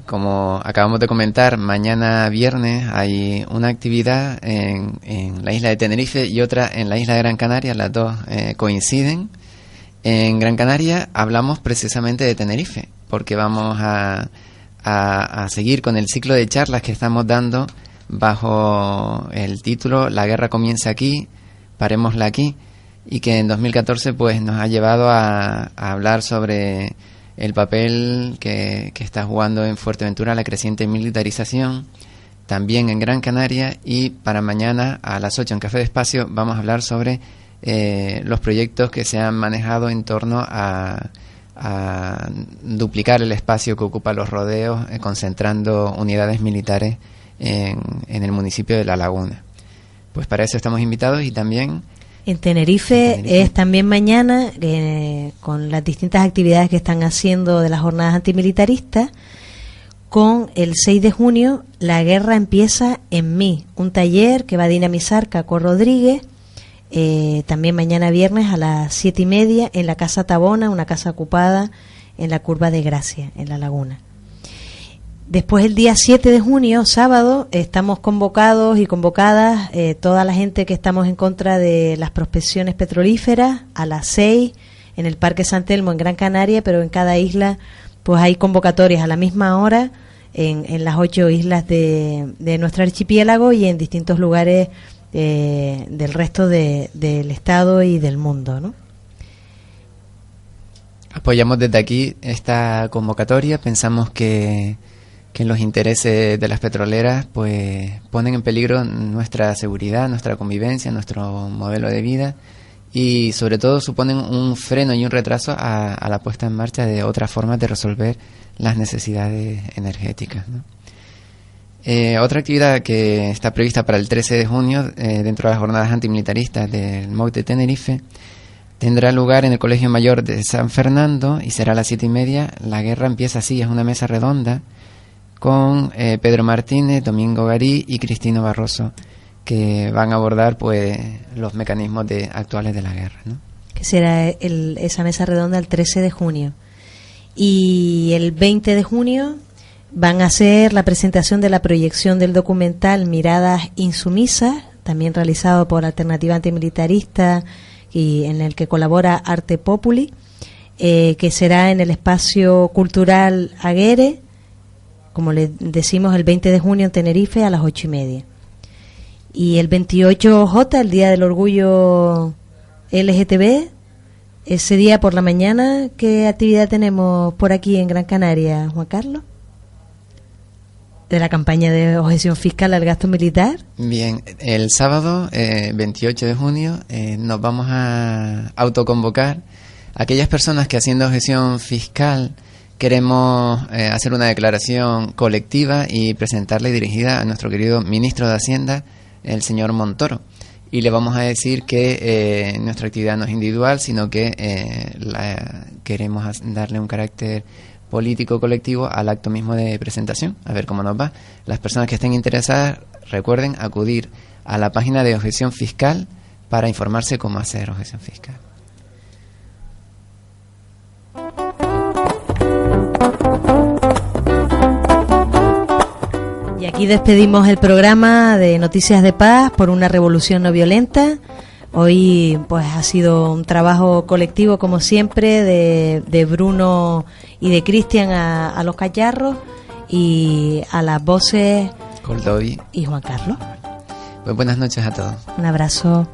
como acabamos de comentar, mañana viernes hay una actividad en la isla de Tenerife y otra en la isla de Gran Canaria. Las dos coinciden. En Gran Canaria hablamos precisamente de Tenerife, porque vamos a seguir con el ciclo de charlas que estamos dando bajo el título La guerra comienza aquí, parémosla aquí, y que en 2014 pues nos ha llevado a hablar sobre el papel que está jugando en Fuerteventura la creciente militarización, también en Gran Canaria. Y para mañana a las 8 en Café de Espacio vamos a hablar sobre los proyectos que se han manejado en torno a duplicar el espacio que ocupa los rodeos, concentrando unidades militares en el municipio de La Laguna. Pues para eso estamos invitados. Y también en Tenerife es también mañana, con las distintas actividades que están haciendo de las jornadas antimilitaristas. Con el 6 de junio, La guerra empieza en mí, un taller que va a dinamizar Caco Rodríguez. También mañana viernes a las 7:30 en la Casa Tabona, una casa ocupada en la Curva de Gracia, en La Laguna. Después, el día 7 de junio, sábado, estamos convocados y convocadas toda la gente que estamos en contra de las prospecciones petrolíferas, a las 6 en el Parque San Telmo en Gran Canaria, pero en cada isla pues hay convocatorias a la misma hora en las 8 islas de nuestro archipiélago y en distintos lugares del resto del estado y del mundo, ¿no? Apoyamos desde aquí esta convocatoria. Pensamos que los intereses de las petroleras pues ponen en peligro nuestra seguridad, nuestra convivencia, nuestro modelo de vida, y sobre todo suponen un freno y un retraso a la puesta en marcha de otras formas de resolver las necesidades energéticas, ¿no? Otra actividad que está prevista para el 13 de junio dentro de las jornadas antimilitaristas del MOC de Tenerife tendrá lugar en el Colegio Mayor de San Fernando y será a las 7:30. La guerra empieza así, es una mesa redonda con Pedro Martínez, Domingo Garí y Cristino Barroso, que van a abordar pues los mecanismos actuales de la guerra, ¿no? Que será esa mesa redonda el 13 de junio. Y el 20 de junio van a hacer la presentación de la proyección del documental Miradas Insumisas, también realizado por Alternativa Antimilitarista y en el que colabora Arte Populi, que será en el espacio cultural Aguere, como le decimos, el 20 de junio en Tenerife a las 8:30. Y el 28J, el Día del Orgullo LGTB, ese día por la mañana, ¿qué actividad tenemos por aquí en Gran Canaria, Juan Carlos? De la campaña de objeción fiscal al gasto militar. Bien, el sábado 28 de junio nos vamos a autoconvocar a aquellas personas que, haciendo objeción fiscal, queremos hacer una declaración colectiva y presentarla y dirigida a nuestro querido ministro de Hacienda, el señor Montoro. Y le vamos a decir que nuestra actividad no es individual, sino que queremos darle un carácter político colectivo al acto mismo de presentación, a ver cómo nos va. Las personas que estén interesadas, recuerden acudir a la página de objeción fiscal para informarse cómo hacer objeción fiscal. Y aquí despedimos el programa de Noticias de Paz por una revolución no violenta. Hoy pues ha sido un trabajo colectivo, como siempre, de Bruno y de Cristian a los cacharros, y a las voces Coldovi y Juan Carlos. Pues buenas noches a todos. Un abrazo.